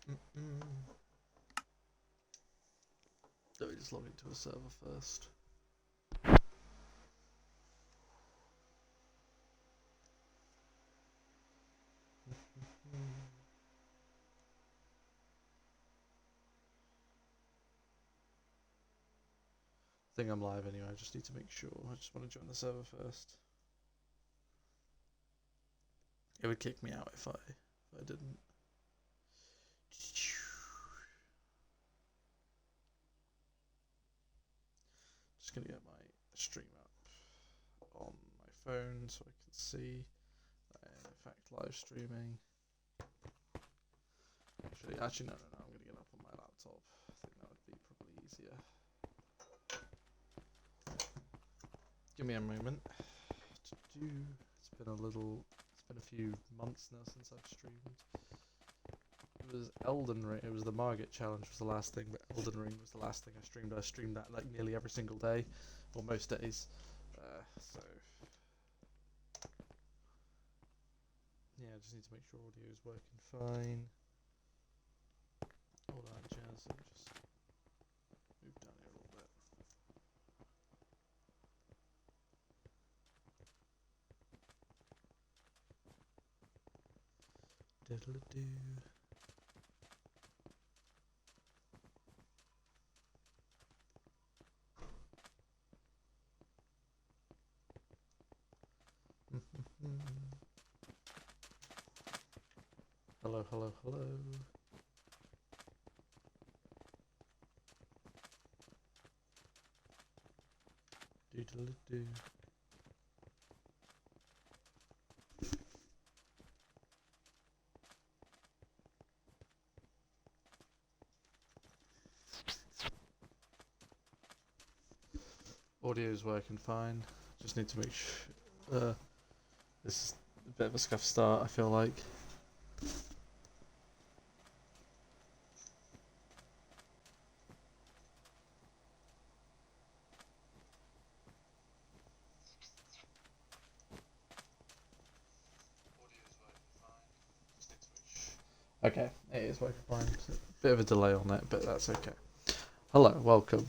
Let me just log into a server first. I think I'm live anyway, I just need to make sure. I just want to join the server first. It would kick me out if I didn't. Just gonna get my stream up on my phone so I can see. In fact, live streaming. Actually, no. I'm gonna get up on my laptop. I think that would be probably easier. Give me a moment. It's been a few months now since I've streamed. It was Elden Ring. It was the Margit challenge was the last thing, but Elden Ring was the last thing I streamed. I streamed that like nearly every single day, or most days. So yeah, I just need to make sure audio is working fine. All that jazz. Let me just move down here a little bit. Diddle-a-doo. Hello. Doodle-doo. Audio is working fine. Just need to make sure. This is a bit of a scuff start, I feel like. Okay, it is working fine. Bit of a delay on that, but that's okay. Hello, welcome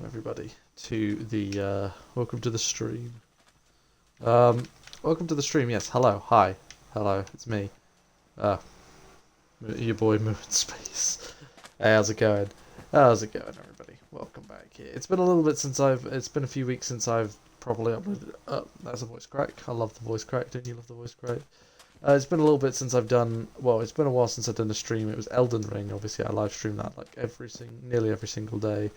everybody to the welcome to the stream. Welcome to the stream. Yes, hello, hi, hello, it's me, your boy Moon Space. Hey, how's it going? Everybody? Welcome back here. It's been a little bit since it's been a few weeks since I've properly uploaded. That's a voice crack. I love the voice crack. Don't you love the voice crack? It's been a little bit since I've done. Well, it's been a while since I've done a stream. It was Elden Ring. Obviously, I live stream that like nearly every single day,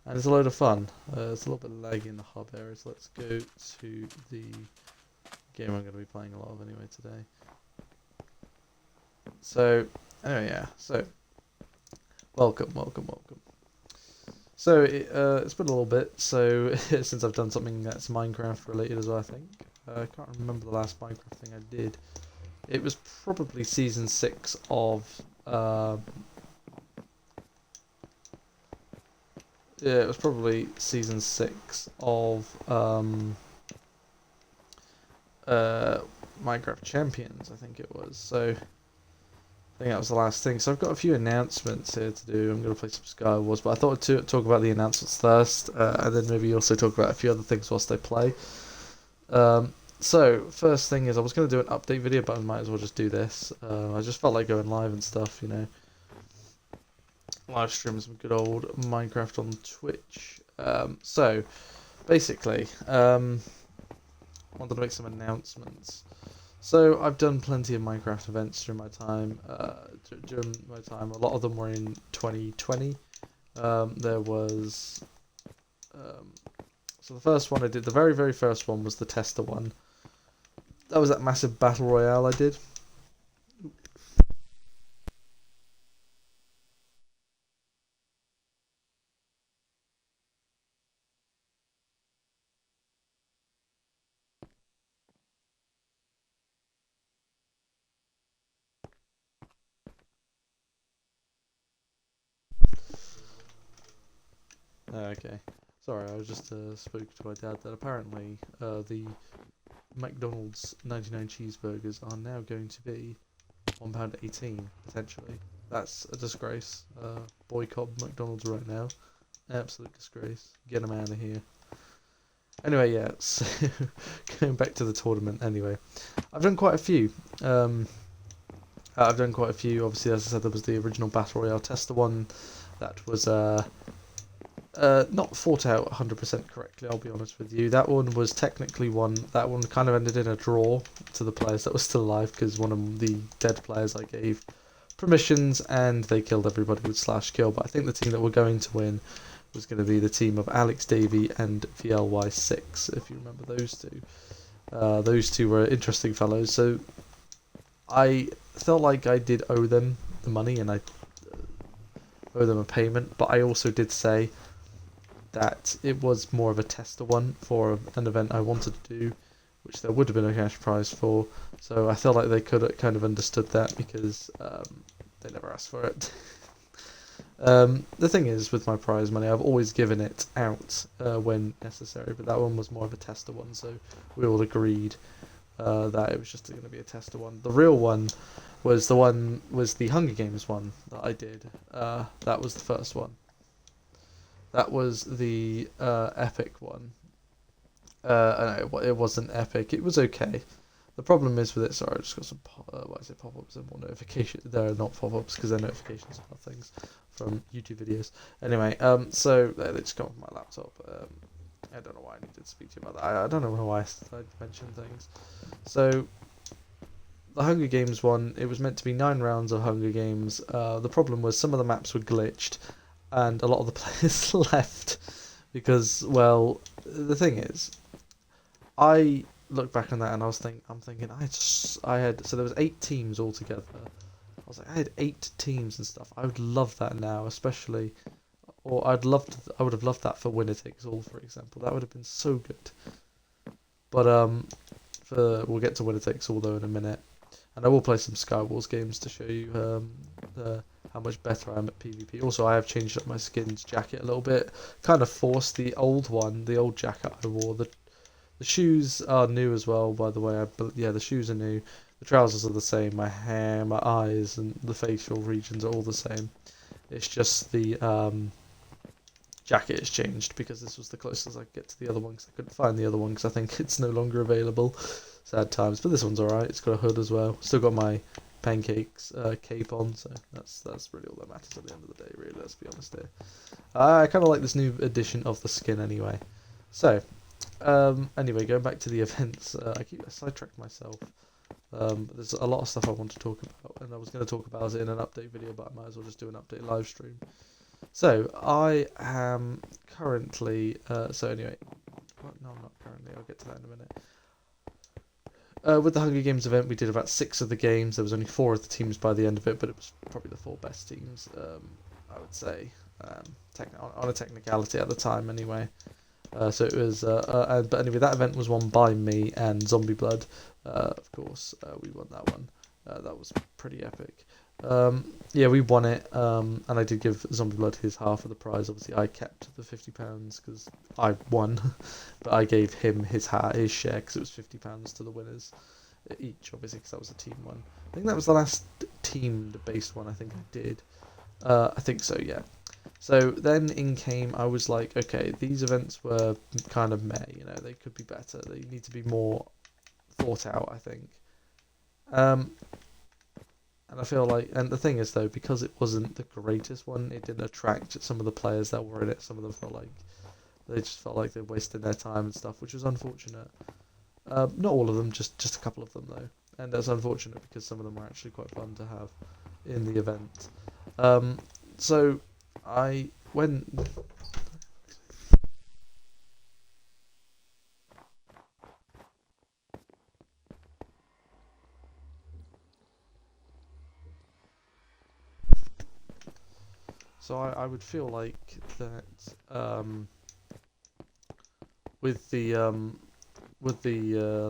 and it's a load of fun. It's a little bit laggy in the hub area. So let's go to the game I'm going to be playing a lot of anyway today. So anyway, yeah. So welcome. So it's been a little bit. So since I've done something that's Minecraft related as well. I think I can't remember the last Minecraft thing I did. It was probably season 6 of yeah, it was probably season 6 of Minecraft Champions, I think it was. So I think that was the last thing. So I've got a few announcements here to do. I'm going to play some Skywars, but I thought to talk about the announcements first, and then maybe also talk about a few other things whilst they play. So, first thing is I was going to do an update video, but I might as well just do this. I just felt like going live and stuff, you know. Live stream some good old Minecraft on Twitch. So, basically, wanted to make some announcements. So, I've done plenty of Minecraft events during my time. A lot of them were in 2020. There was... so the first one I did, the very, very first one was the tester one. That was that massive battle royale I did. Okay. Sorry, I was just spoke to my dad that apparently the McDonald's 99 cheeseburgers are now going to be £1.18 potentially. That's a disgrace. Boycott McDonald's right now. Absolute disgrace. Get them out of here. Anyway, yeah, so going back to the tournament anyway. I've done quite a few. I've done quite a few. Obviously, as I said, there was the original Battle Royale tester one that was not fought out 100% correctly, I'll be honest with you. That one was technically won. That one kind of ended in a draw to the players that were still alive because one of the dead players I gave permissions and they killed everybody with slash kill. But I think the team that were going to win was going to be the team of Alex Davey and VLY6, if you remember those two. Those two were interesting fellows, so I felt like I did owe them the money and I owe them a payment, but I also did say that it was more of a tester one for an event I wanted to do, which there would have been a cash prize for, so I felt like they could have kind of understood that because they never asked for it. The thing is, with my prize money, I've always given it out when necessary, but that one was more of a tester one, so we all agreed that it was just going to be a tester one. The real one was the Hunger Games one that I did. That was the first one. That was the epic one. No, it wasn't epic. It was okay. The problem is with it. Sorry, I just got some. Why is it pop-ups and more notifications? They're not pop-ups because they're notifications about things from YouTube videos. Anyway, so they just come off my laptop. I don't know why I needed to speak to you about that. I don't know why I mentioned things. So the Hunger Games one, it was meant to be 9 rounds of Hunger Games. The problem was some of the maps were glitched, and a lot of the players left because, well, the thing is, I look back on that and I'm thinking I had so there was 8 teams altogether. I was like, I had 8 teams and stuff. I would love that now, especially, or I would have loved that for winner takes all, for example. That would have been so good. But we'll get to winner takes all though in a minute, and I will play some Skywars games to show you how much better I am at PvP. Also, I have changed up my skins jacket a little bit, kind of forced the old jacket I wore. The shoes are new as well, by the way. Yeah, the shoes are new. The trousers are the same. My hair, my eyes, and the facial regions are all the same. It's just the jacket has changed because this was the closest I could get to the other one because I couldn't find the other one because I think it's no longer available. Sad times, but this one's alright. It's got a hood as well. Still got my pancakes cape on, so that's really all that matters at the end of the day, really. Let's be honest here. I kind of like this new edition of the skin anyway. So, anyway, going back to the events, I keep sidetracked myself. There's a lot of stuff I want to talk about, and I was going to talk about it in an update video, but I might as well just do an update live stream. So, I am currently, so anyway, well, no, I'm not currently, I'll get to that in a minute. With the Hunger Games event, we did about 6 of the games. There was only 4 of the teams by the end of it, but it was probably the 4 best teams, I would say, on a technicality at the time anyway. So it was, but anyway, that event was won by me and Zombie Blood. Of course, we won that one. That was pretty epic. Yeah, we won it, and I did give Zombie Blood his half of the prize. Obviously, I kept the £50 because I won, but I gave him his share because it was £50 to the winners each, obviously, because that was a team one. I think that was the last team-based one I think I did. I think so, yeah. So then in came, I was like, okay, these events were kind of meh, you know, they could be better. They need to be more thought out, I think. And I feel like, and the thing is though, because it wasn't the greatest one, it didn't attract some of the players that were in it. Some of them felt like, they just felt like they wasted their time and stuff, which was unfortunate. Not all of them, just a couple of them though. And that's unfortunate because some of them were actually quite fun to have in the event. So I went. So I would feel like that with the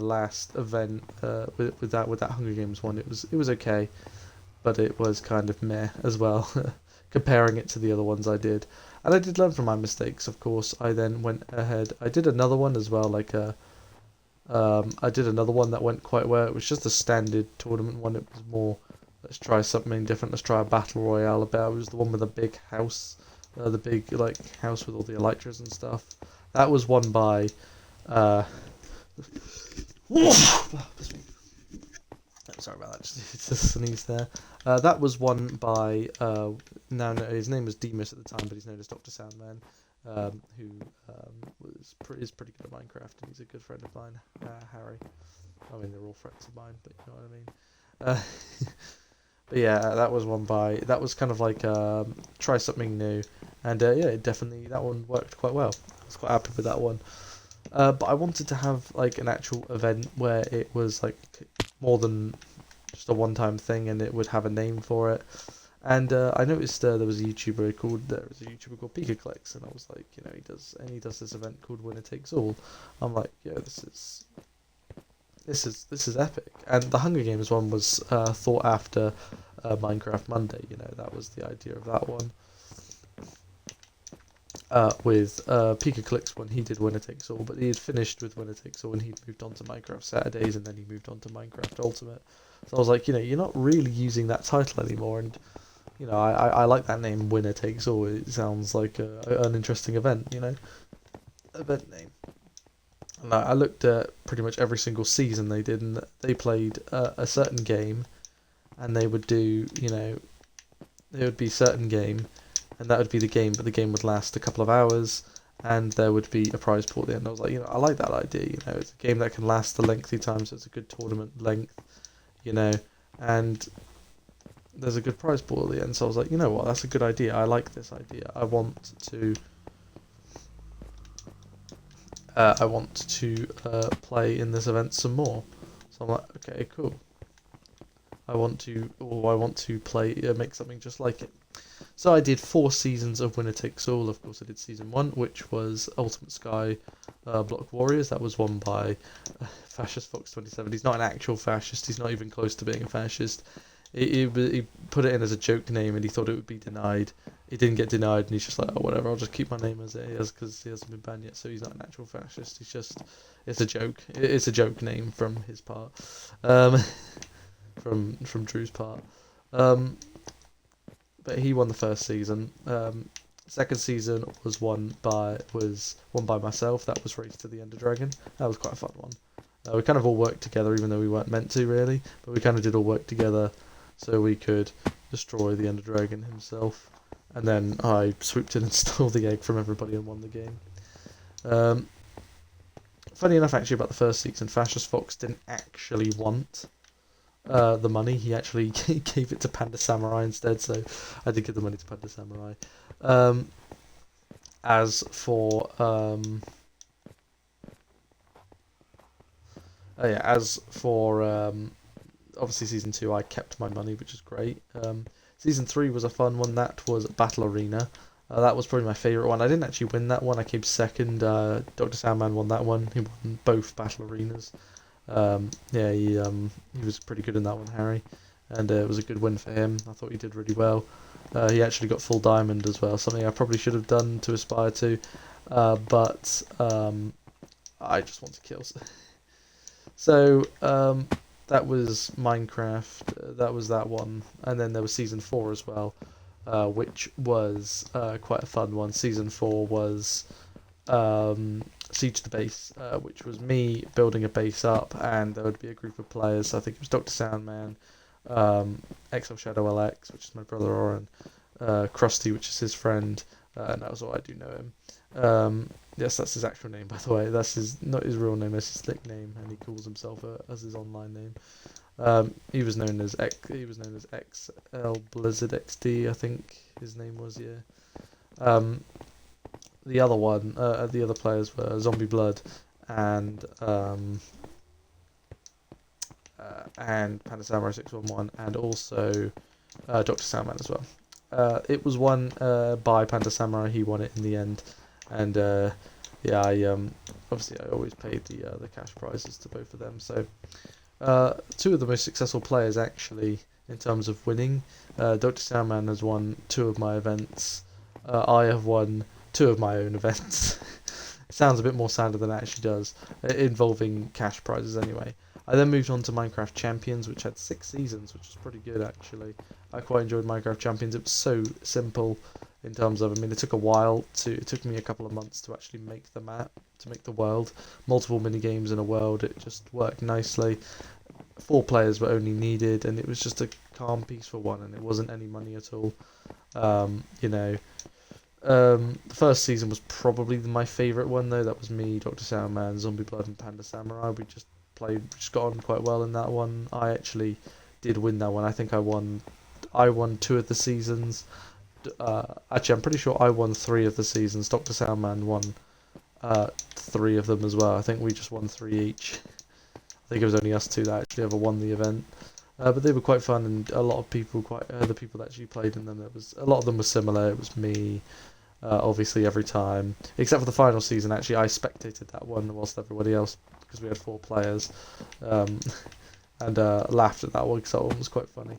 last event with that Hunger Games one, it was okay, but it was kind of meh as well. Comparing it to the other ones I did, and I did learn from my mistakes. Of course, I then went ahead. I did another one as well, I did another one that went quite well. It was just a standard tournament one. It was more let's try something different. Let's try a battle royale. About it was the one with the big house, the big like house with all the elytras and stuff. That was won by. Sorry about that. Just a sneeze there. That was won by no, his name was Demus at the time, but he's known as Dr. Soundman, who is pretty good at Minecraft, and he's a good friend of mine, Harry. I mean, they're all friends of mine, but you know what I mean. But yeah, that was won by. That was kind of like try something new, and yeah, definitely that one worked quite well. I was quite happy with that one. But I wanted to have like an actual event where it was like more than just a one-time thing, and it would have a name for it. And I noticed there was a YouTuber called PikaClicks, and I was like, you know, he does this event called Winner Takes All. I'm like, yeah, this is epic. And the Hunger Games one was thought after Minecraft Monday. You know, that was the idea of that one. With PikaClicks when he did Winner Takes All, but he had finished with Winner Takes All and he'd moved on to Minecraft Saturdays, and then he moved on to Minecraft Ultimate. So I was like, you know, you're not really using that title anymore, and you know, I like that name, Winner Takes All. It sounds like an interesting event, you know, event name. And I looked at pretty much every single season they did, and they played a certain game, and they would do, you know, there would be a certain game, and that would be the game, but the game would last a couple of hours, and there would be a prize pool at the end. I was like, you know, I like that idea, you know, it's a game that can last a lengthy time, so it's a good tournament length, you know, and there's a good prize pool at the end, so I was like, you know what, that's a good idea, I like this idea, I want to play in this event some more. So I'm like, okay, cool. I want to play, make something just like it. So I did 4 seasons of Winner Takes All. Of course, I did season 1, which was Ultimate Sky Block Warriors. That was won by Fascist Fox 27. He's not an actual fascist. He's not even close to being a fascist. He put it in as a joke name, and he thought it would be denied. It didn't get denied, and he's just like, oh, whatever, I'll just keep my name as it is, because he hasn't been banned yet, so he's not an actual fascist. He's just, it's a joke. It's a joke name from his part. From Drew's part. But he won the first season. Second season was won by myself. That was Race to the Ender Dragon. That was quite a fun one. We kind of all worked together, even though we weren't meant to really, but we kind of did all work together so we could destroy the Ender Dragon himself. And then I swooped in and stole the egg from everybody and won the game. Funny enough, actually, about the first season, Fascist Fox didn't actually want the money. He actually gave it to Panda Samurai instead, so I did give the money to Panda Samurai. As for obviously season 2, I kept my money, which is great. Season 3 was a fun one. That was Battle Arena. That was probably my favourite one. I didn't actually win that one. I came second. Dr. Sandman won that one. He won both Battle Arenas. Yeah, he was pretty good in that one, Harry, and it was a good win for him. I thought he did really well. He actually got full diamond as well, something I probably should have done to aspire to, but I just want to kill. So that was Minecraft. That was that one, and then there was season 4 as well, which was quite a fun one. Season 4 was Siege the Base, which was me building a base up, and there would be a group of players. I think it was Dr. Soundman, XL Shadow LX, which is my brother Oren, Krusty, which is his friend, and that was all I do know him. Yes, that's his actual name, by the way. That's not his real name, that's his nickname, and he calls himself as his online name. He was known as XL Blizzard XD, I think his name was, yeah. The other players were Zombie Blood and Panda Samurai 611, and also Dr. Sandman as well. It was won by Panda Samurai. He won it in the end, and yeah, obviously I always paid the cash prizes to both of them. So 2 of the most successful players actually in terms of winning. Dr. Sandman has won 2 of my events. I have won 2 of my own events. It sounds a bit more sadder than it actually does, involving cash prizes anyway. I then moved on to Minecraft Champions, which had 6 seasons, which was pretty good actually. I quite enjoyed Minecraft Champions. It was so simple in terms of, I mean, it took a while to, it took me a couple of months to actually make the map, to make the world. Multiple mini games in a world, it just worked nicely. 4 players were only needed, and it was just a calm, peaceful one, and it wasn't any money at all. You know, the first season was probably my favourite one though. That was me, Dr. Soundman, Zombie Blood, and Panda Samurai. We just got on quite well in that one. I actually did win that one. I think I won 2 of the seasons. Actually, I'm pretty sure I won 3 of the seasons. Dr. Soundman won 3 of them as well. I think we just won 3 each. I think it was only us two that actually ever won the event. But they were quite fun, and a lot of people, the people that actually played in them, a lot of them were similar. It was me, obviously every time, except for the final season. Actually, I spectated that one whilst everybody else, because we had 4 players, um, and laughed at that one because that one was quite funny.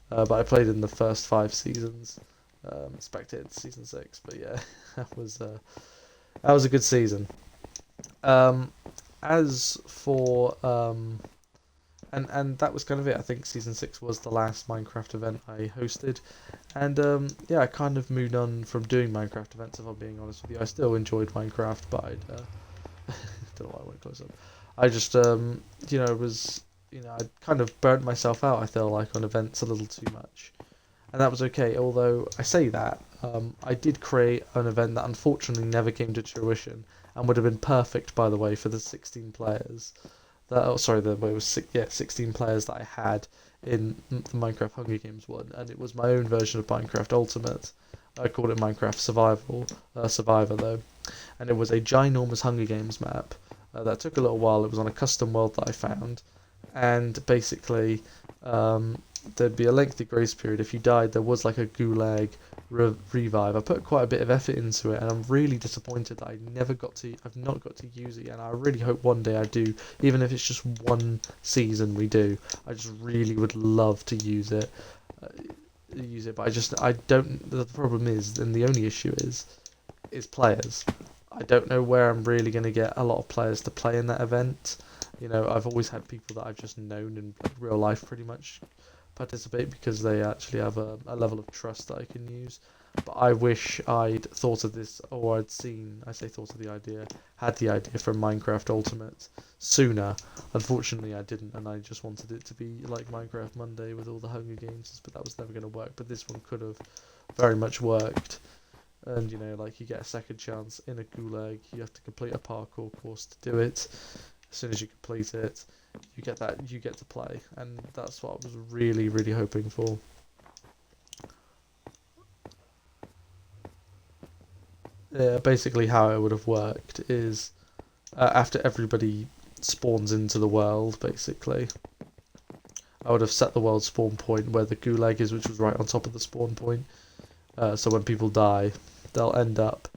But I played in the first 5 seasons, spectated season 6. But yeah, that was a good season. Um, as for and that was kind of it. I think season 6 was the last Minecraft event I hosted, and yeah, I kind of moved on from doing Minecraft events. If I'm being honest with you, I still enjoyed Minecraft, but I don't know why I went close up. I just I kind of burnt myself out. I feel like on events a little too much, and that was okay. Although I say that, I did create an event that unfortunately never came to fruition, and would have been perfect, by the way, for the 16 players. It was 16 players that I had in the Minecraft Hunger Games one, and it was my own version of Minecraft Ultimate. I called it Minecraft Survivor though, and it was a ginormous Hunger Games map that took a little while. It was on a custom world that I found, and basically there'd be a lengthy grace period. If you died, there was like a gulag revive. I put quite a bit of effort into it, and I'm really disappointed that I've not got to use it, and I really hope one day I do, even if it's just one season we do. I just really would love to use it, but I don't. The problem is, and the only issue is players. I don't know where I'm really going to get a lot of players to play in that event. You know, I've always had people that I've just known in real life pretty much participate because they actually have a level of trust that I can use. But I wish I'd thought of this, or had the idea for Minecraft Ultimate sooner. Unfortunately, I didn't, and I just wanted it to be like Minecraft Monday with all the Hunger Games, but that was never going to work. But this one could have very much worked. And like you get a second chance in a gulag. You have to complete a parkour course to do it. As soon as you complete it, you get to play, and that's what I was really, really hoping for. Basically, how it would have worked is after everybody spawns into the world, basically, I would have set the world spawn point where the gulag is, which was right on top of the spawn point. So when people die, they'll end up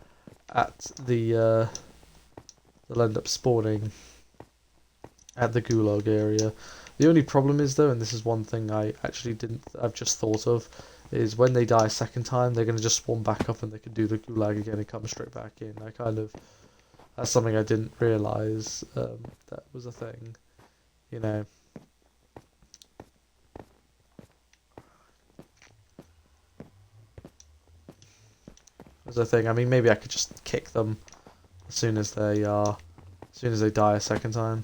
spawning at the gulag area. The only problem is though, and this is one thing I've just thought of, is when they die a second time, they're going to just spawn back up and they can do the gulag again and come straight back in. That's something I didn't realise that was a thing, Was a thing. I mean, maybe I could just kick them as soon as they die a second time.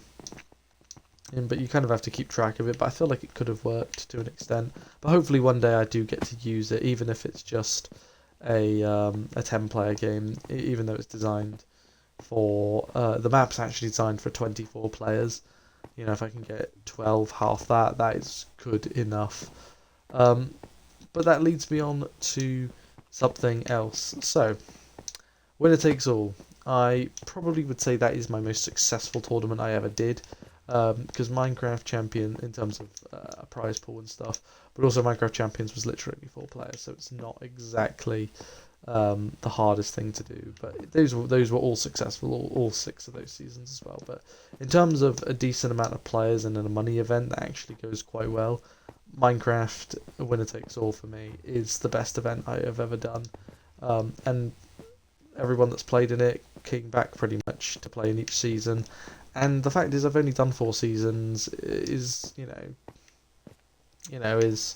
But you kind of have to keep track of it. But I feel like it could have worked to an extent. But hopefully one day I do get to use it, even if it's just a 10-player game. Even though it's designed for the map's actually designed for 24 players. If I can get 12, half that is good enough. But that leads me on to something else. So, winner takes all. I probably would say that is my most successful tournament I ever did, because Minecraft Champion, in terms of a prize pool and stuff, but also Minecraft Champions was literally 4 players, so it's not exactly the hardest thing to do. But those were all successful, all 6 of those seasons as well. But in terms of a decent amount of players and in a money event, that actually goes quite well. Minecraft winner takes all for me is the best event I have ever done, and everyone that's played in it came back pretty much to play in each season, And the fact is, I've only done 4 seasons. Is is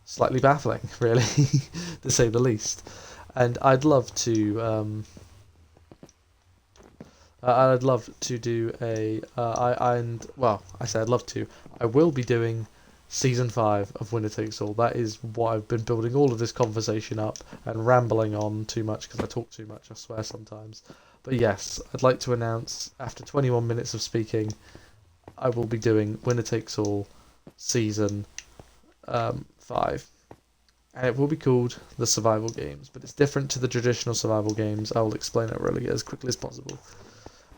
slightly baffling, really, to say the least. And I'd love to do a. I say I'd love to. I will be doing season 5 of Winner Takes All. That is what I've been building all of this conversation up and rambling on too much because I talk too much. I swear sometimes. But yes, I'd like to announce after 21 minutes of speaking, I will be doing Winner Takes All season 5. And it will be called the Survival Games, but it's different to the traditional survival games. I will explain it really as quickly as possible.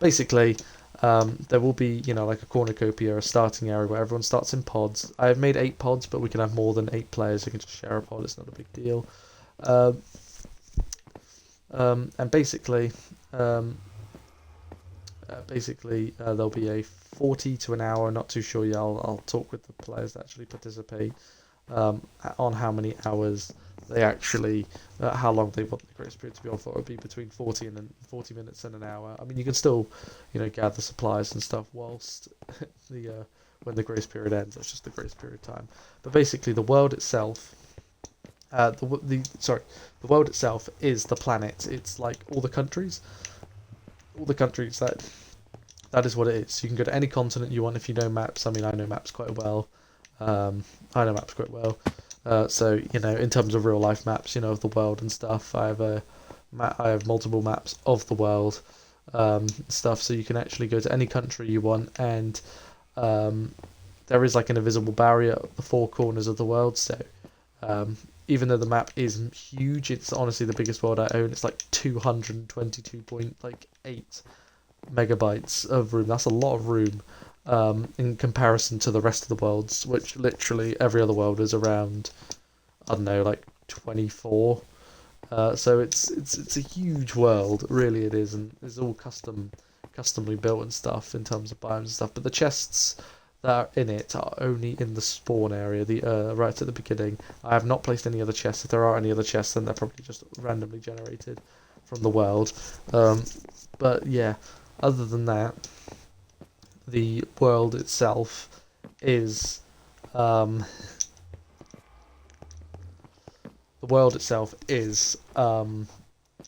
Basically, there will be, like a cornucopia, a starting area where everyone starts in pods. I have made 8 pods, but we can have more than 8 players. You can just share a pod. It's not a big deal. And there'll be a 40 to an hour. Not too sure yet. I'll talk with the players that actually participate on how many hours they actually, how long they want the grace period to be on for. It'll be between 40 minutes and an hour. I mean, you can still, gather supplies and stuff whilst when the grace period ends. That's just the grace period time. But basically, the world itself, the world itself is the planet. It's like all the countries that is what it is. You can go to any continent you want if you know maps. I mean, I know maps quite well. So in terms of real life maps, of the world and stuff, I have multiple maps of the world, stuff. So you can actually go to any country you want, and there is like an invisible barrier at the 4 corners of the world. So even though the map is huge, it's honestly the biggest world I own. It's like 222.8 megabytes of room. That's a lot of room. In comparison to the rest of the worlds, which literally every other world is around, I don't know, like 24. So it's a huge world, really it is, and it's all customly built and stuff in terms of biomes and stuff. But the chests that are in it are only in the spawn area, right at the beginning. I have not placed any other chests. If there are any other chests, then they're probably just randomly generated from the world. But yeah, other than that, the world itself is the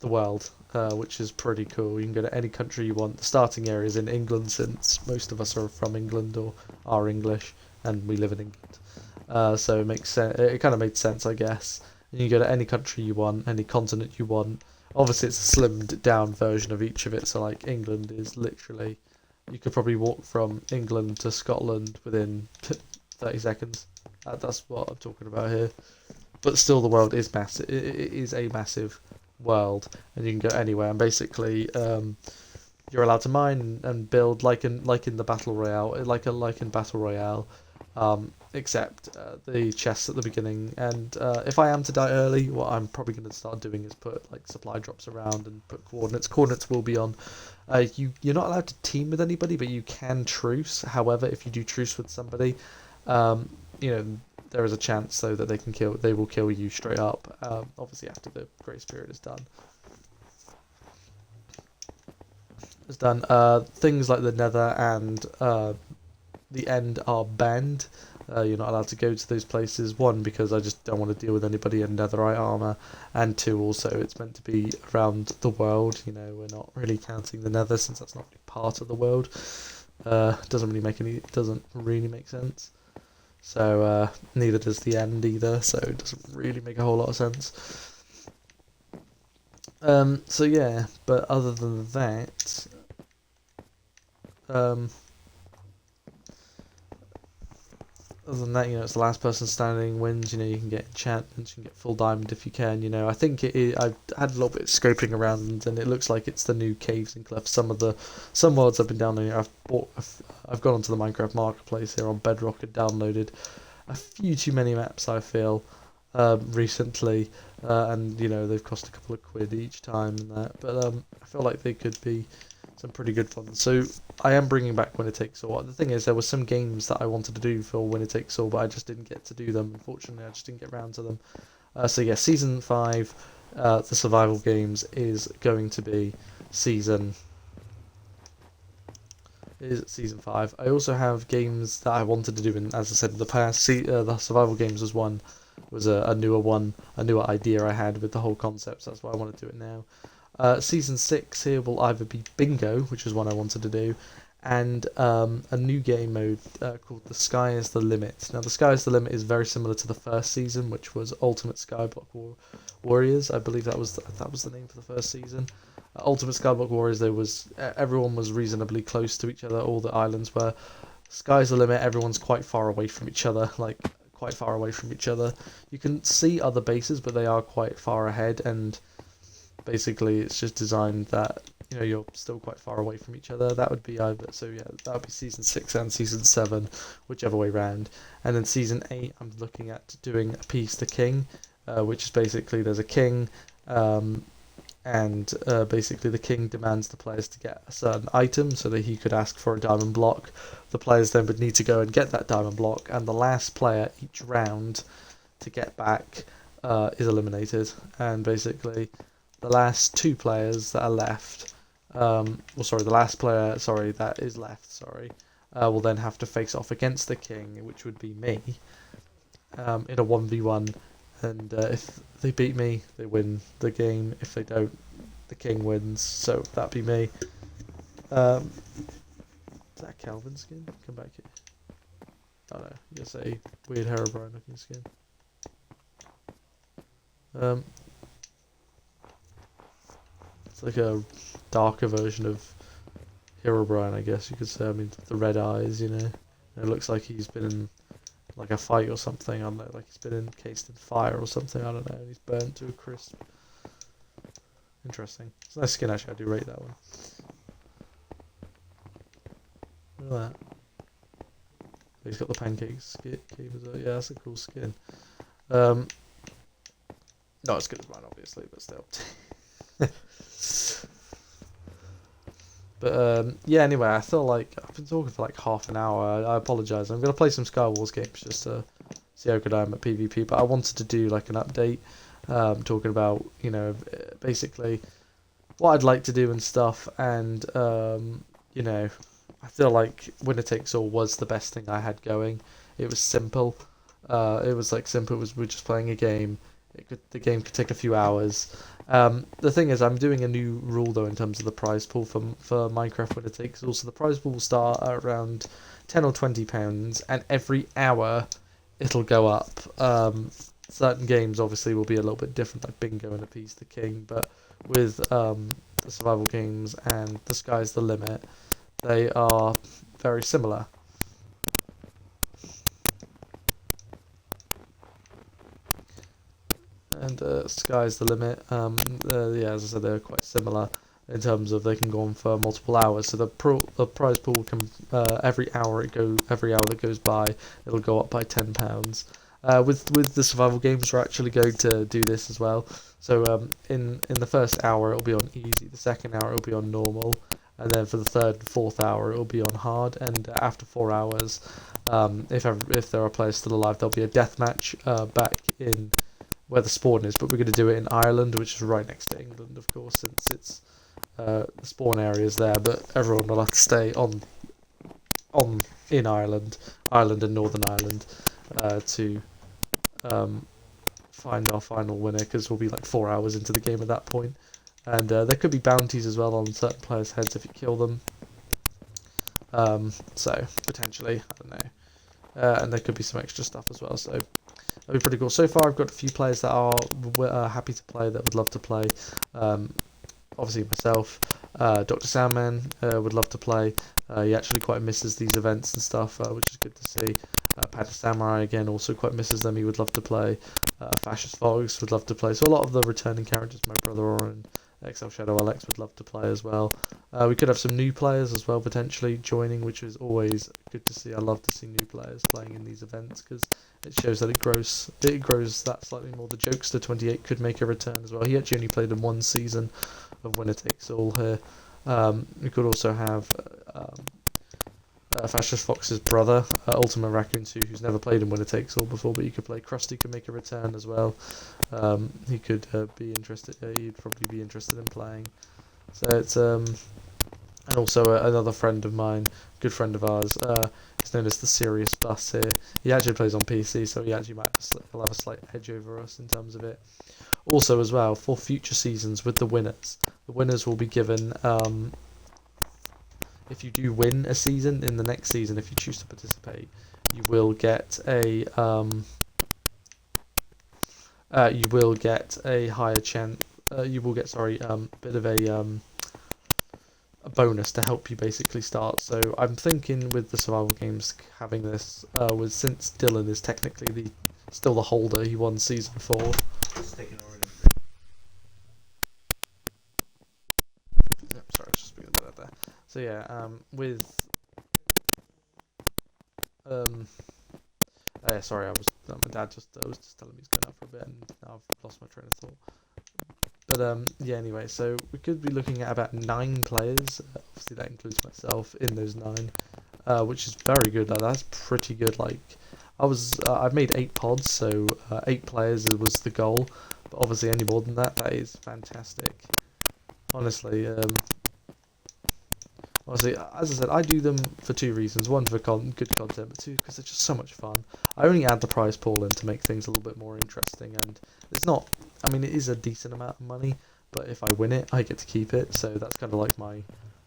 world, which is pretty cool. You can go to any country you want. The starting area is in England, since most of us are from England or are English, and we live in England. So it makes sense. It kind of made sense, I guess. And you can go to any country you want, any continent you want. Obviously, it's a slimmed down version of each of it. So like England is literally. You could probably walk from England to Scotland within 30 seconds. That's what I'm talking about here. But still, the world is massive. It is a massive world, and you can go anywhere. And basically, you're allowed to mine and build like in the battle royale, like in battle royale, except the chests at the beginning. And if I am to die early, what I'm probably going to start doing is put like supply drops around and put coordinates. Coordinates will be on. You're not allowed to team with anybody, but you can truce. However, if you do truce with somebody, there is a chance though that they will kill you straight up. Obviously after the grace period is done. Things like the Nether and the End are banned. You're not allowed to go to those places. 1, because I just don't want to deal with anybody in netherite armor, and 2, also it's meant to be around the world. We're not really counting the Nether since that's not really part of the world. Doesn't really make sense. So neither does the End either. So it doesn't really make a whole lot of sense. So yeah, but other than that, it's the last person standing wins. You can get enchantments, you can get full diamond if you can. I think I've had a little bit of scoping around, and it looks like it's the new caves and clefts. Some worlds I've been downloading. I've gone onto the Minecraft marketplace here on Bedrock and downloaded a few too many maps, I feel, recently, and they've cost a couple of quid each time and that. But I feel like they could be some pretty good fun. So I am bringing back Winner Takes All. The thing is, there were some games that I wanted to do for Winner Takes All, but I just didn't get to do them. Unfortunately, I just didn't get around to them. So yeah, season 5, the survival games is going to be season is Season 5. I also have games that I wanted to do, and as I said in the past, the survival games was a newer one, a newer idea I had with the whole concept, so that's why I want to do it now. Season 6 here will either be Bingo, which is one I wanted to do, and a new game mode called The Sky is the Limit. Now, The Sky is the Limit is very similar to the first season, which was Ultimate Skyblock Warriors. I believe that was the name for the first season. Ultimate Skyblock Warriors, everyone was reasonably close to each other. All the islands were. Sky's the limit. Everyone's quite far away from each other, like quite far away from each other. You can see other bases, but they are quite far ahead, and basically it's just designed that you're still quite far away from each other. That would be that would be season 6 and season 7, whichever way round. And then season 8, I'm looking at doing Appease the King, which is basically there's a king, and basically the king demands the players to get a certain item so that he could ask for a diamond block. The players then would need to go and get that diamond block, and the last player each round to get back is eliminated. And basically the last 2 players that are left, the last player, that is left, will then have to face off against the king, which would be me, in a 1v1, and if they beat me, they win the game. If they don't, the king wins, so that'd be me. Is that a Calvin skin? Come back here. Oh no, just a weird Herobrine looking skin. It's like a darker version of Herobrine, I guess you could say. I mean, the red eyes, It looks like he's been in like a fight or something. I don't know, like he's been encased in fire or something. I don't know. And he's burnt to a crisp. Interesting. It's a nice skin, actually. I do rate that one. Look at that. He's got the pancake skin as well. Yeah, that's a cool skin. Not as good as mine, obviously, but still. But yeah, anyway, I feel like I've been talking for like half an hour. I apologise. I'm going to play some Sky Wars games just to see how good I am at PvP. But I wanted to do like an update, talking about, basically what I'd like to do and stuff. And, I feel like Winner Takes All was the best thing I had going. It was simple. It was simple. We're just playing a game. The game could take a few hours. The thing is, I'm doing a new rule though in terms of the prize pool for Minecraft Winner Takes All. So the prize pool will start at around £10 or £20, and every hour it'll go up. Certain games obviously will be a little bit different, like Bingo and Appease the King, but with the survival games and The Sky's the Limit, they are very similar. And Sky's the Limit. As I said, they're quite similar in terms of they can go on for multiple hours. So the prize pool can every hour that goes by, it'll go up by £10. With the survival games, we're actually going to do this as well. So in the first hour, it'll be on easy. The second hour, it'll be on normal, and then for the third and fourth hour, it'll be on hard. And after 4 hours, if there are players still alive, there'll be a death match back in where the spawn is, but we're going to do it in Ireland, which is right next to England, of course, since it's the spawn area is there. But everyone will have to stay in Ireland and Northern Ireland, to find our final winner, because we'll be like 4 hours into the game at that point. And there could be bounties as well on certain players' heads if you kill them. So potentially, I don't know. And there could be some extra stuff as well. So that'd be pretty cool. So far, I've got a few players that are happy to play, that would love to play. Obviously, myself, Dr. Sandman would love to play. He actually quite misses these events and stuff, which is good to see. Panda Samurai, again, also quite misses them. He would love to play. Fascist Fox would love to play. So a lot of the returning characters, my brother Oren, XL Shadow Alex would love to play as well. We could have some new players as well potentially joining, which is always good to see. I love to see new players playing in these events because it shows that it grows that slightly more. The Jokester 28 could make a return as well. He actually only played in one season of Winner Takes All here. We could also have Fascist Fox's brother, Ultimate Raccoon 2, who's never played in Winner Takes All before, but you could play. Krusty could make a return as well. He could be interested. He'd probably be interested in playing. So it's and also another friend of mine, good friend of ours. He's known as the Serious Bus here. He actually plays on PC, so he actually he'll have a slight edge over us in terms of it. Also, as well, for future seasons with the winners will be given. If you do win a season in the next season, if you choose to participate, you will get a higher chance. You will get bit of a bonus to help you basically start. So I'm thinking with the survival games having this, since Dylan is technically still the holder, he won season 4. Yep, sorry, I was just speaking about that there. So yeah, sorry, my dad was just telling me he's going out for a bit, and now I've lost my train of thought. But yeah, anyway, so we could be looking at about 9 players. Obviously, that includes myself in those 9, which is very good. Like, that's pretty good. Like, I've made 8 pods, so 8 players was the goal. But obviously, any more than that, that is fantastic. Honestly, as I said, I do them for 2 reasons. One, for good content, but 2, because they're just so much fun. I only add the prize pool in to make things a little bit more interesting, and it's not... I mean, it is a decent amount of money, but if I win it, I get to keep it, so that's kind of like my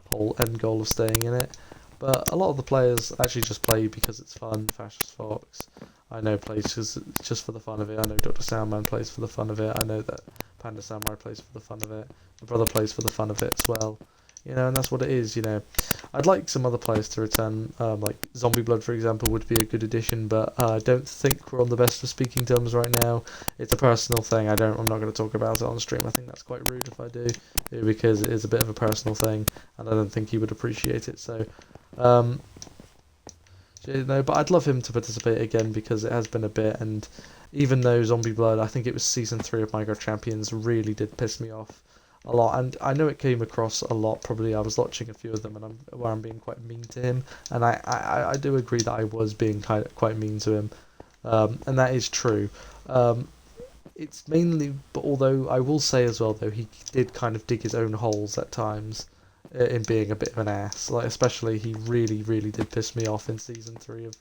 whole end goal of staying in it. But a lot of the players actually just play because it's fun. Fascist Fox, I know, plays just for the fun of it. I know Dr. Soundman plays for the fun of it. I know that Panda Samurai plays for the fun of it. My brother plays for the fun of it as well. And that's what it is, I'd like some other players to return, like Zombie Blood, for example, would be a good addition, but I don't think we're on the best of speaking terms right now. It's a personal thing. I'm not going to talk about it on stream. I think that's quite rude if I do, because it is a bit of a personal thing, and I don't think he would appreciate it, so... but I'd love him to participate again, because it has been a bit, and even though Zombie Blood, I think it was Season 3 of Minecraft Champions, really did piss me off a lot, and I know it came across a lot. Probably I was watching a few of them, and I'm being quite mean to him, and I do agree that I was being quite mean to him, and that is true. It's mainly, but although I will say as well, though, he did kind of dig his own holes at times in being a bit of an ass. Like, especially, he really, really did piss me off in Season 3 of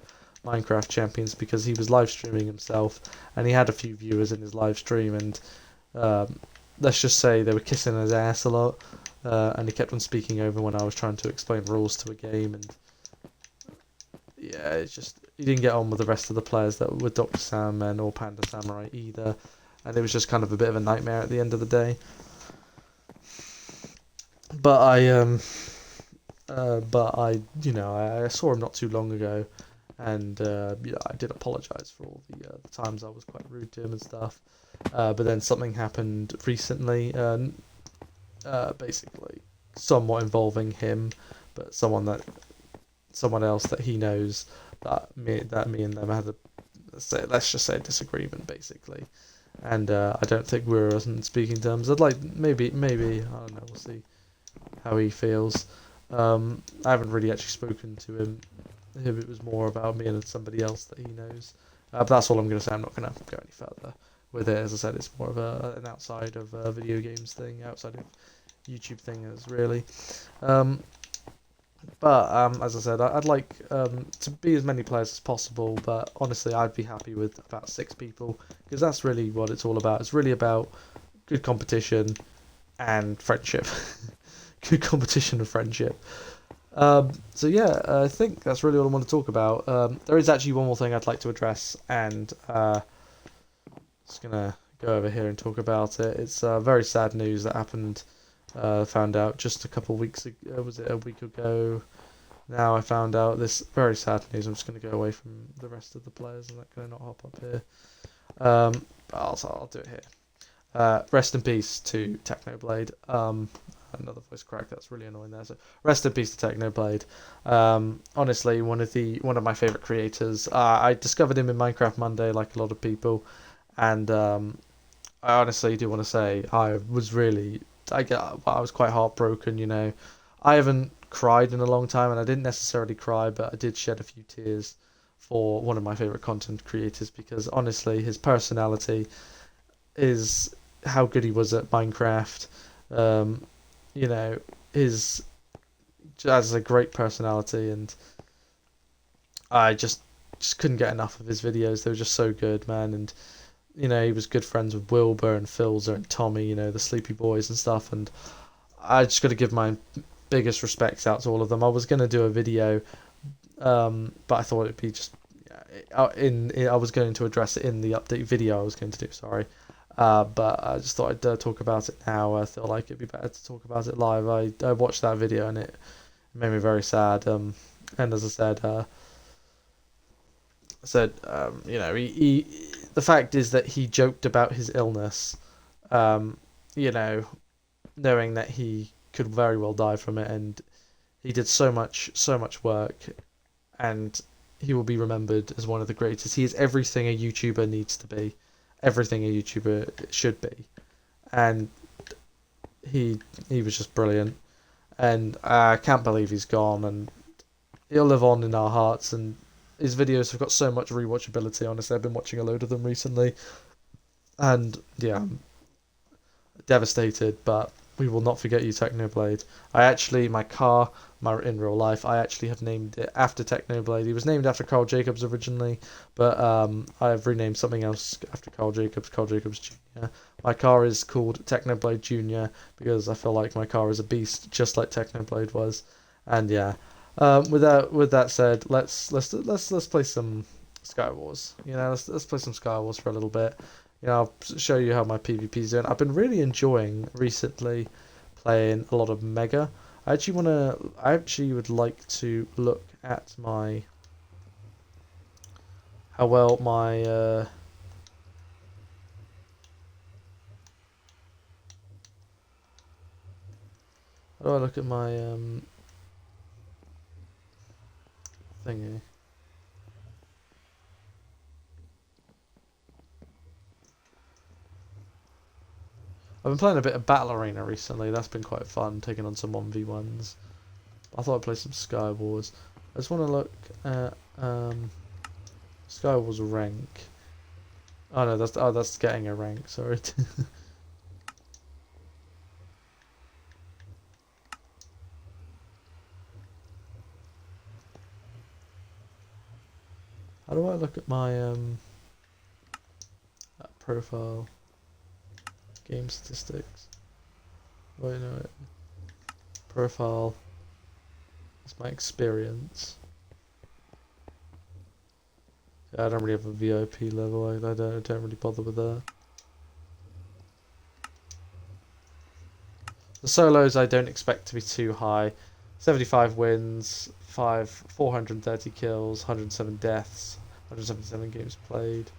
Minecraft Champions, because he was live streaming himself, and he had a few viewers in his live stream, and let's just say they were kissing his ass a lot, and he kept on speaking over when I was trying to explain rules to a game, and yeah, it's just, he didn't get on with the rest of the players that were Dr. Sandman or Panda Samurai either, and it was just kind of a bit of a nightmare at the end of the day. But I saw him not too long ago, and I did apologise for all the times I was quite rude to him and stuff. But then something happened recently, basically somewhat involving him, but someone else that he knows, that me and them had let's just say a disagreement, basically. And I don't think we were on speaking terms. I'd like maybe I don't know. We'll see how he feels. I haven't really actually spoken to him. It was more about me and somebody else that he knows. But that's all I'm going to say. I'm not going to go any further with it. As I said, it's more of an outside of video games thing, outside of YouTube thing, as really. But as I said, I'd like to be as many players as possible. But honestly, I'd be happy with about 6 people, because that's really what it's all about. It's really about good competition and friendship. Good competition and friendship. So yeah, I think that's really all I want to talk about. There is actually one more thing I'd like to address, and just gonna go over here and talk about it. It's very sad news that happened. Found out just a couple of weeks ago. Was it a week ago? Now I found out this very sad news. I'm just gonna go away from the rest of the players. I'm not gonna not hop up here. I'll do it here. Rest in peace to Technoblade. Another voice crack, that's really annoying there. So rest in peace to Technoblade. Honestly, one of my favorite creators. I discovered him in Minecraft Monday, like a lot of people, and I honestly do want to say I was quite heartbroken. I haven't cried in a long time, and I didn't necessarily cry, but I did shed a few tears for one of my favorite content creators, because honestly, his personality is how good he was at Minecraft. His has a great personality, and I just couldn't get enough of his videos. They were just so good, man. And he was good friends with Wilbur and Philza and Tommy, the Sleepy Boys and stuff. And I just got to give my biggest respects out to all of them. I was gonna do a video, but I thought it'd be just I was going to address it in the update video I was going to do. Sorry. But I just thought I'd talk about it now. I feel like it'd be better to talk about it live. I watched that video and it made me very sad. And as I said, the fact is that he joked about his illness, knowing that he could very well die from it, and he did so much work, and he will be remembered as one of the greatest. He is everything a YouTuber needs to be, everything a YouTuber should be, and he was just brilliant, and I can't believe he's gone, and he'll live on in our hearts, and his videos have got so much rewatchability. Honestly, I've been watching a load of them recently, and yeah, I'm devastated, but we will not forget you, Technoblade. My car, in real life, I actually have named it after Technoblade. He was named after Carl Jacobs originally, but I've renamed something else after Carl Jacobs Jr. My car is called Technoblade Jr. because I feel like my car is a beast, just like Technoblade was. And yeah, with that said, let's play some Skywars. Let's play some Skywars for a little bit. I'll show you how my PvP is doing. I've been really enjoying recently playing a lot of Mega. I actually would like to look at how well my how do I look at my thingy? I've been playing a bit of Battle Arena recently. That's been quite fun, taking on some 1v1s. I thought I'd play some Skywars. I just want to look at Skywars rank. Oh no, that's getting a rank. Sorry. How do I look at my profile? Game statistics. Wait, no. Profile. It's my experience. Yeah, I don't really have a VIP level. I don't really bother with that. The solos I don't expect to be too high. 75 wins, 430 kills, 107 deaths, 177 games played.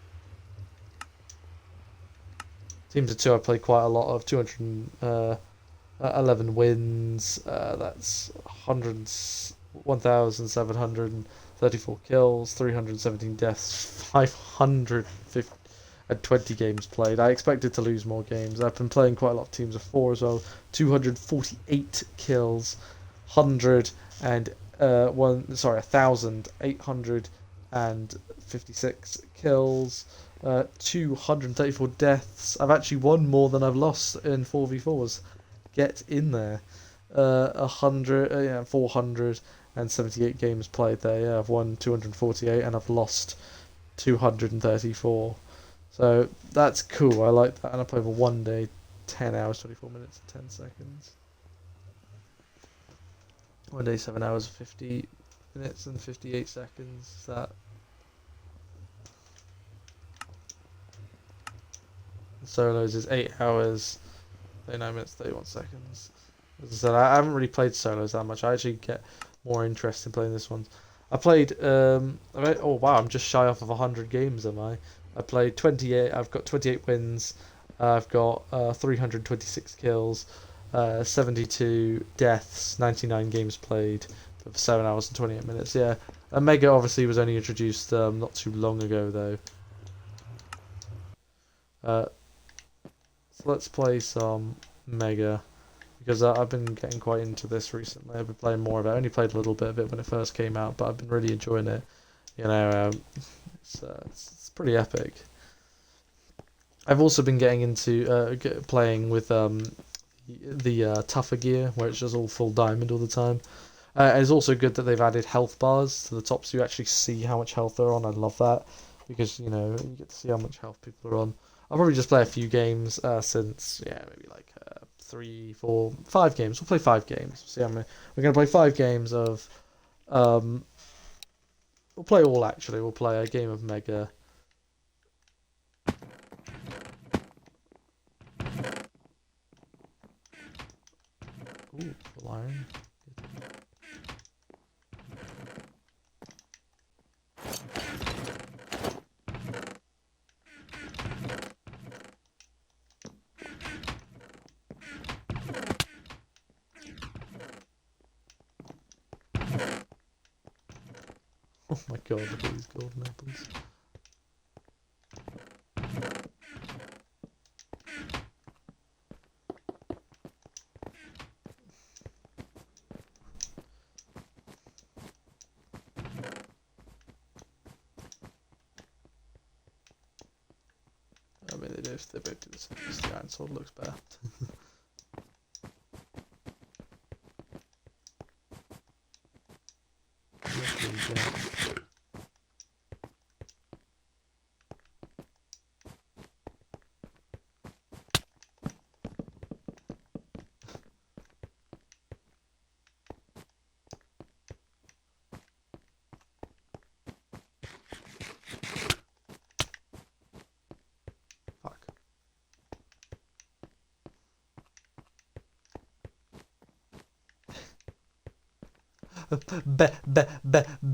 Teams of 2 I played quite a lot of, 211 wins, that's 1,734 kills, 317 deaths, 520 games played. I expected to lose more games. I've been playing quite a lot of teams of 4 as well, 248 kills, 1,856 kills, 234 deaths. I've actually won more than I've lost in 4v4s. Get in there. 478 games played there. Yeah, I've won 248 and I've lost 234. So that's cool. I like that. And I play for 1 day, 10 hours, 24 minutes, and 10 seconds. 1 day, 7 hours, 50 minutes and 58 seconds. That. Solos is 8 hours, 39 minutes, 31 seconds. As I said, I haven't really played solos that much. I actually get more interest in playing this one. I played, oh wow, I'm just shy off of 100 games, am I? I played 28, I've got 28 wins, I've got 326 kills, 72 deaths, 99 games played, for 7 hours and 28 minutes, yeah. Mega obviously was only introduced not too long ago, though. So let's play some Mega, because I've been getting quite into this recently. I've been playing more of it. I only played a little bit of it when it first came out, but I've been really enjoying it. It's pretty epic. I've also been getting into playing with the tougher gear, where it's just all full diamond all the time. It's also good that they've added health bars to the top so you actually see how much health they're on. I love that because, you know, you get to see how much health people are on. I'll probably just play a few games since, yeah, maybe like 3, 4, 5 games. We'll play 5 games. See how many. We're going to play 5 games of. We'll play all actually. We'll play a game of Mega. Ooh, full iron. Oh my god, look at these golden apples. I mean, they both do the same. Just the iron sword looks better.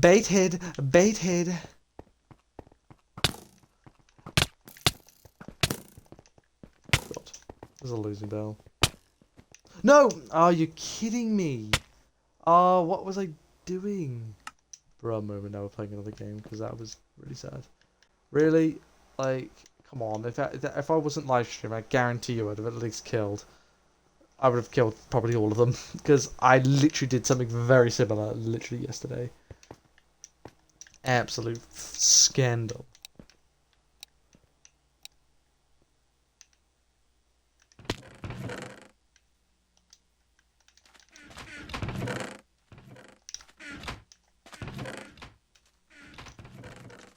Baited. God, there's a losing battle. No! Are you kidding me? Oh, what was I doing? For a moment now we're playing another game because that was really sad. Really? Like, come on. If I wasn't live streaming, I guarantee you I'd have at least killed. I would have killed probably all of them because I literally did something very similar literally yesterday. Absolute scandal.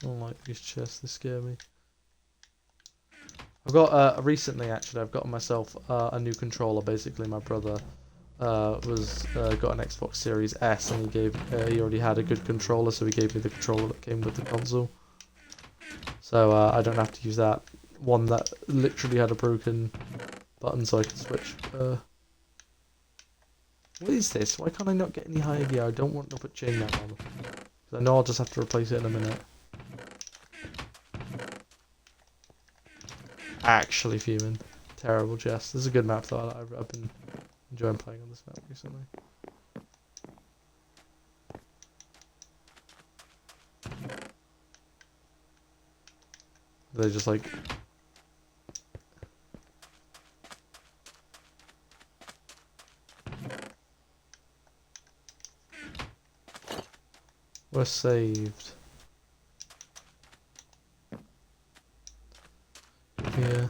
I don't like these chests, they scare me. I've got recently actually I've gotten myself a new controller. Basically my brother got an Xbox Series S and he already had a good controller, so he gave me the controller that came with the console. So I don't have to use that one that literally had a broken button, so I can switch. What is this? Why can't I not get any higher gear? I don't want to put chainmail on, because I know I'll just have to replace it in a minute. Actually fuming. Terrible chest. This is a good map though. I've been enjoying playing on this map recently. They're just like... We're saved. Yeah.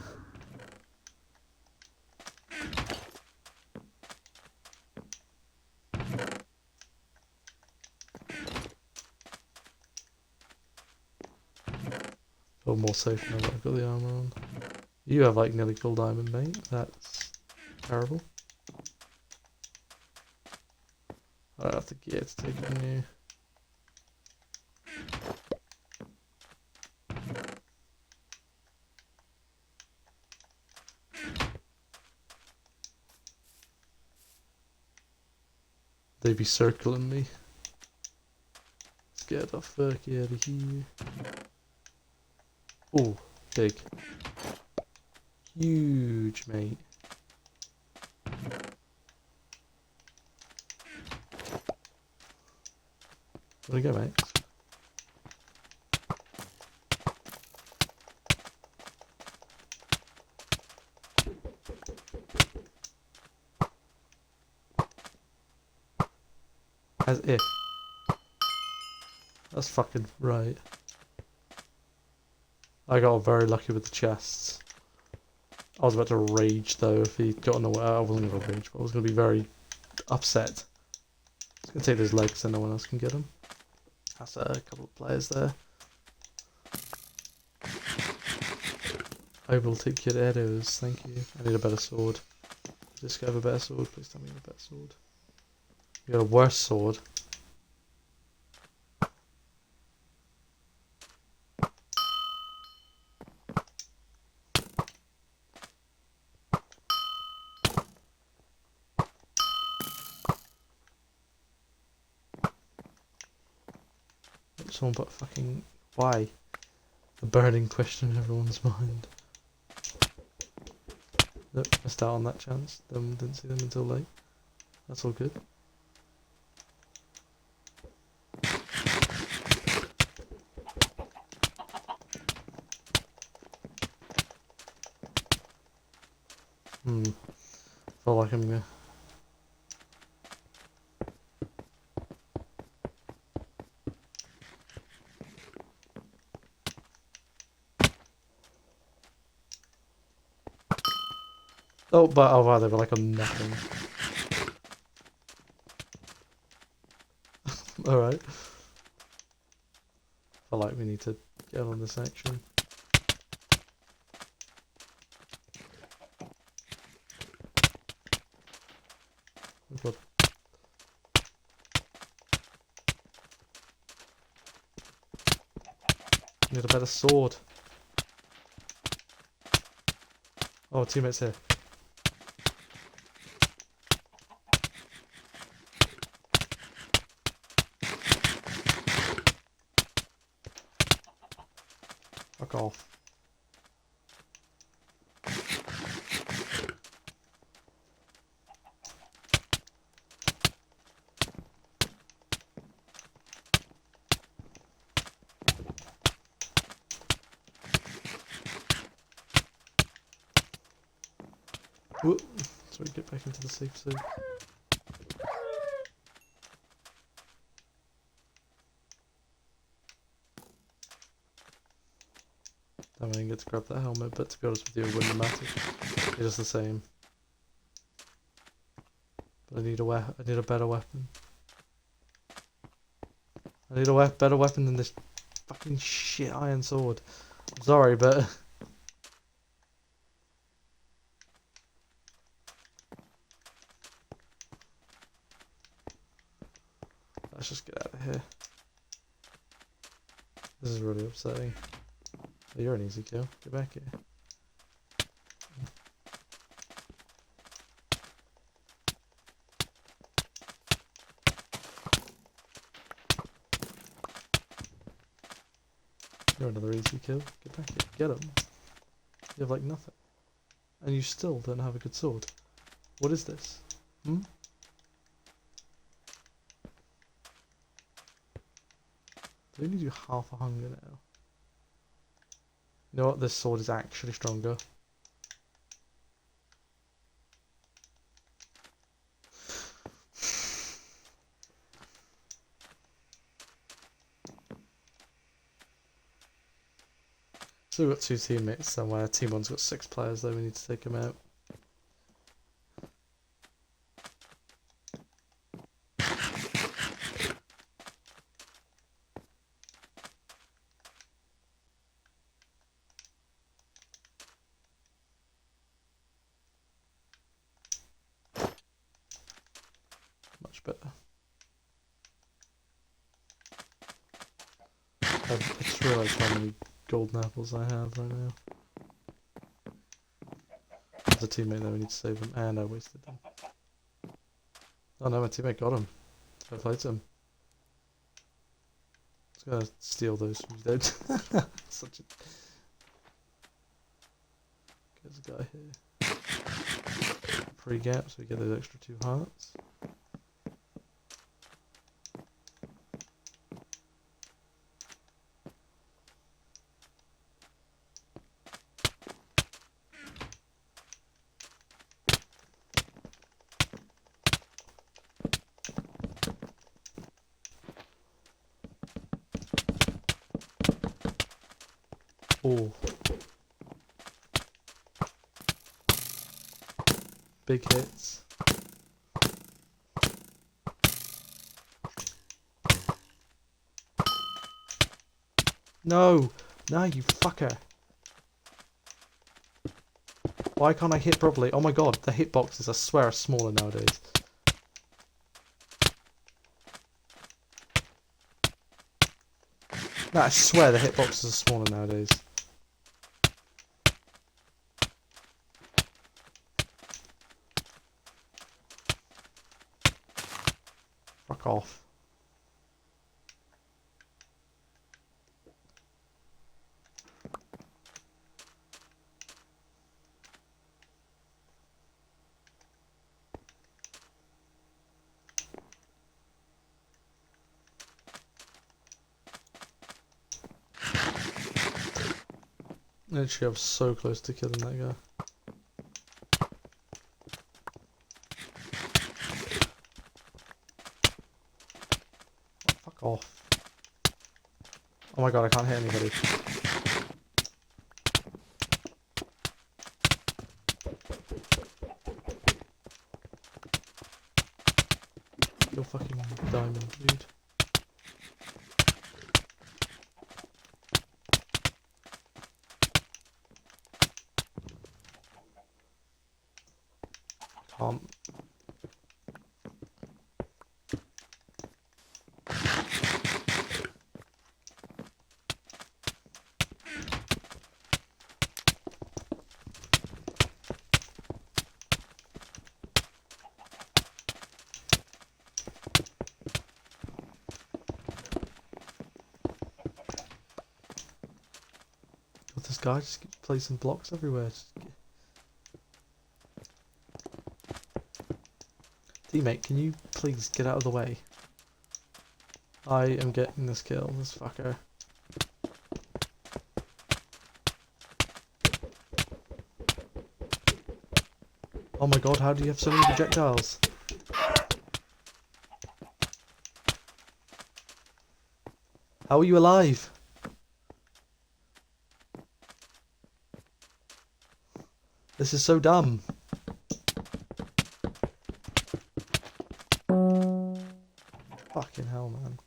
Feel more safe now that I've got the armor on. You have like nearly full diamond, mate. That's terrible. I don't have the gear to take on you. They be circling me. Let's get the fuck out of here. Oh, big. Huge, mate. Where'd I go, mate? As if. That's fucking right. I got very lucky with the chests. I was about to rage though if he'd gotten away. I wasn't gonna rage, but I was gonna be very upset. Just gonna take those legs so no one else can get them. That's a couple of players there. I will take your arrows, thank you. I need a better sword. Does this guy have a better sword? Please tell me you have a better sword. You got a worse sword. Someone put fucking... Why? The burning question in everyone's mind. Nope, missed out on that chance. Didn't see them until late. That's all good. Feel like I'm gonna... Oh, but oh wow, they were like on nothing. Alright. Feel like we need to get on this action. Oh god. Need a better sword. Oh, teammates here. Fuck off. Whoop. Sorry, get back into the safe zone. I didn't get to grab that helmet, but to be honest with you, it wouldn't matter. It's just the same. But I need a better weapon. I need a better weapon than this fucking shit iron sword. I'm sorry, but... Let's just get out of here. This is really upsetting. Oh, you're an easy kill. Get back here. You're another easy kill. Get back here. Get him. You have like nothing. And you still don't have a good sword. What is this? Hmm? Do we need you half a hunger now? You know what? This sword is actually stronger. So we've got two teammates somewhere. Team 1's got 6 players though, we need to take them out. Much better. I just realised how many golden apples I have right now. There's a teammate there, we need to save him, and I wasted them. Oh no, my teammate got him. I played him. I was gonna steal those from you, don't. Such a... There's a guy here. Pre-gap, so we get those extra 2 hearts. Oh. Big hits. No! No, you fucker! Why can't I hit properly? Oh my god, the hitboxes I swear are smaller nowadays. No, I swear the hitboxes are smaller nowadays. Fuck off. Literally, I was so close to killing that guy. Fuck off. Oh my god, I can't hit anybody. You're fucking diamond, dude. Can't. But this guy just keeps placing blocks everywhere. Teammate, can you please get out of the way? I am getting this kill, this fucker. Oh my god, how do you have so many projectiles? How are you alive? This is so dumb. Fucking hell, man.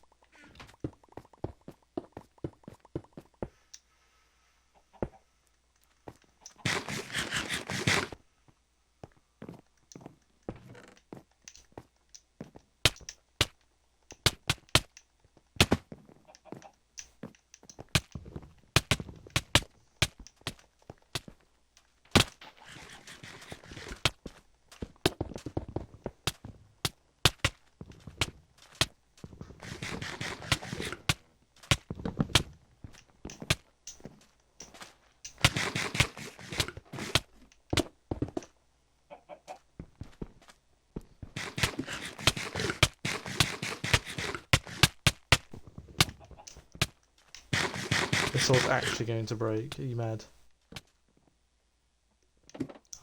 This sword's actually going to break. Are you mad?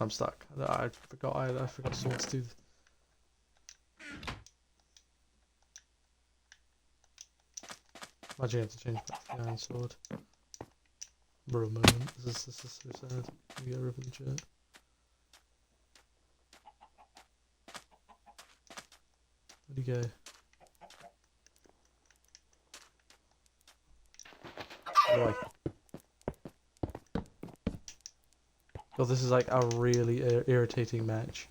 I'm stuck. I forgot swords do. Imagine you have to change back to the iron sword. For a moment. This is so sad. You get ripping the shirt. Where'd he go? Why? God, this is like a really irritating match.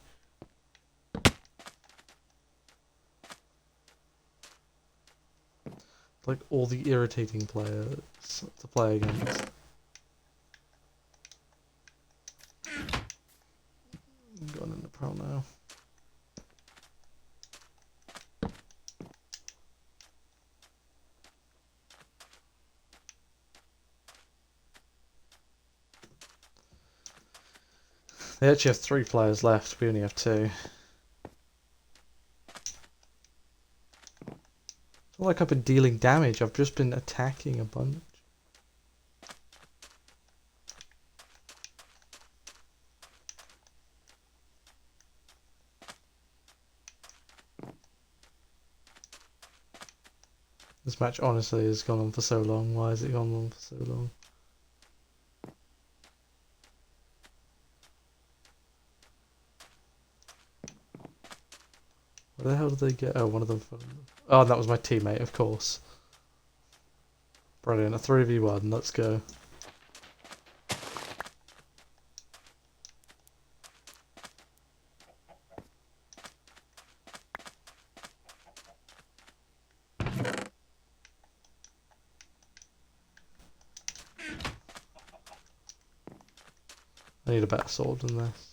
Like all the irritating players to play against. I'm going into pro now. They actually have 3 players left, we only have 2. It's not like I've been dealing damage, I've just been attacking a bunch. This match honestly has gone on for so long. Why has it gone on for so long? Where the hell did they get? Oh, one of them. Oh, that was my teammate, of course. Brilliant, a 3v1, let's go. I need a better sword than this.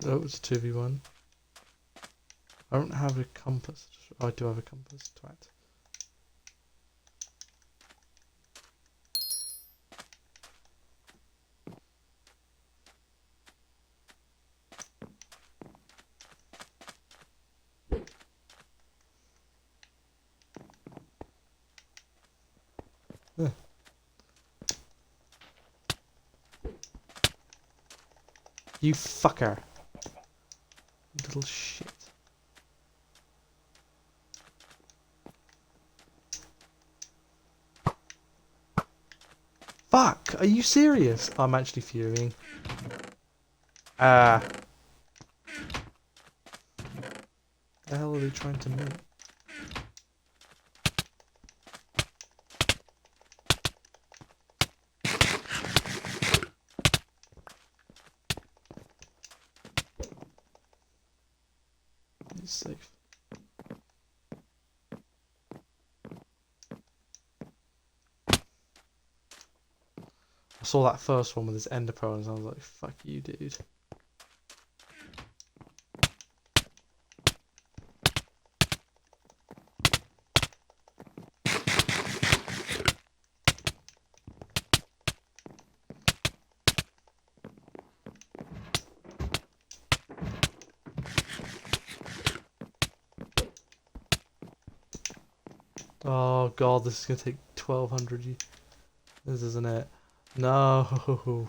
Oh, it's a 2v1. I don't have a compass. Oh, I do have a compass. Twat. Huh. You fucker. Little shit. Fuck! Are you serious? I'm actually fuming. Ah. The hell are they trying to make? He's safe. I saw that first one with his ender pearl and I was like, fuck you, dude. Oh god, this is gonna take 1200 years. This isn't it. No.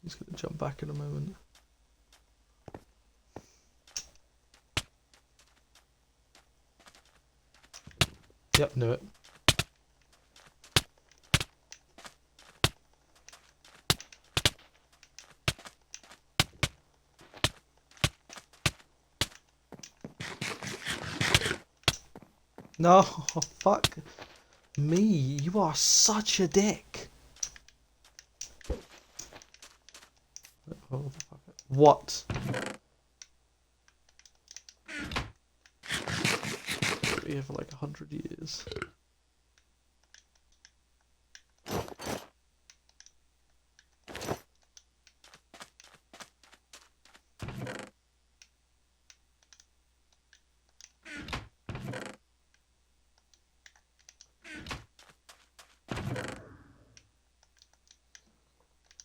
He's gonna jump back in a moment. Yep, knew it. No, fuck me. You are such a dick. Oh, fuck it. What? Been here for like 100 years.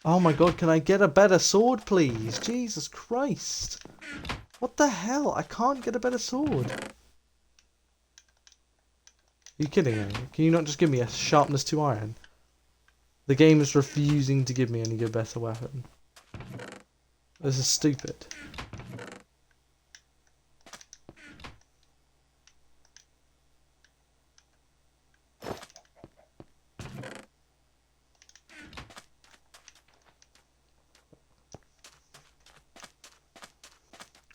Oh my god, can I get a better sword, please? Jesus Christ. What the hell? I can't get a better sword. Are you kidding me? Can you not just give me a sharpness 2 iron? The game is refusing to give me any good better weapon. This is stupid.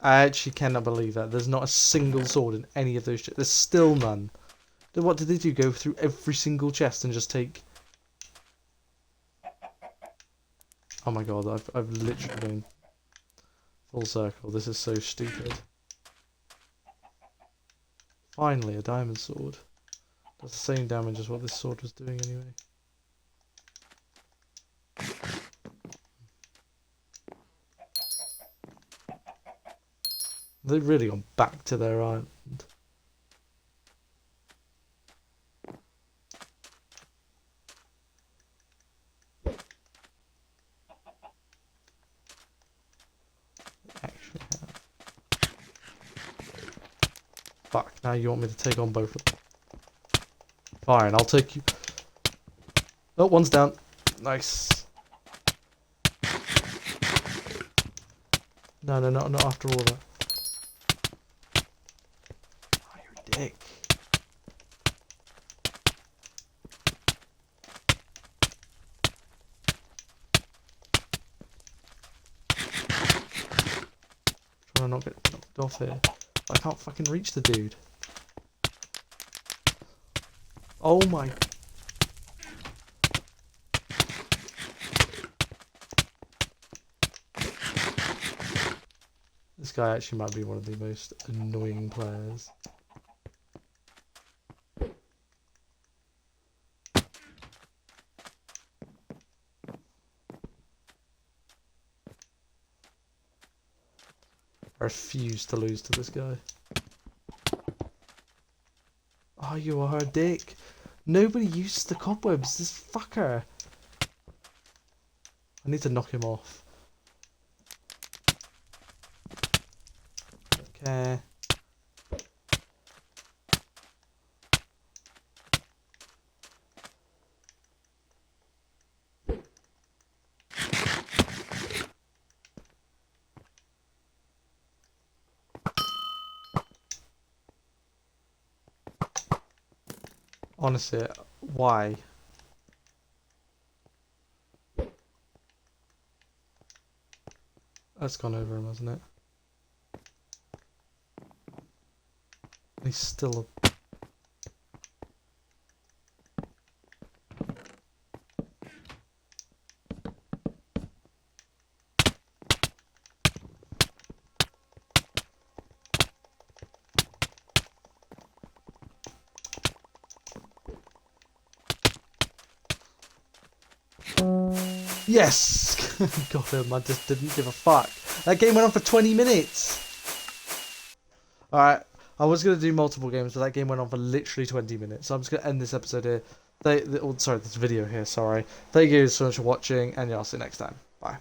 I actually cannot believe that. There's not a single sword in any of those chests. There's still none. Then what did they do? Go through every single chest and just take... Oh my god, I've literally been full circle. This is so stupid. Finally, a diamond sword. Does the same damage as what this sword was doing anyway. They've really gone back to their island. Actually have. Fuck, now you want me to take on both of them. Fine, I'll take you. Oh, one's down. Nice. No, not after all that. Oh, you're a dick. Trying to not get knocked off here. I can't fucking reach the dude. Oh my. This guy actually might be one of the most annoying players. I refuse to lose to this guy. Oh, you are a dick. Nobody uses the cobwebs, this fucker. I need to knock him off. Okay. Honestly, why? That's gone over him, hasn't it? He's still a... Yes! Got him, I just didn't give a fuck. That game went on for 20 minutes! Alright, I was going to do multiple games, but that game went on for literally 20 minutes. So I'm just going to end this episode here. Sorry, this video here, sorry. Thank you so much for watching, and yeah, I'll see you next time. Bye.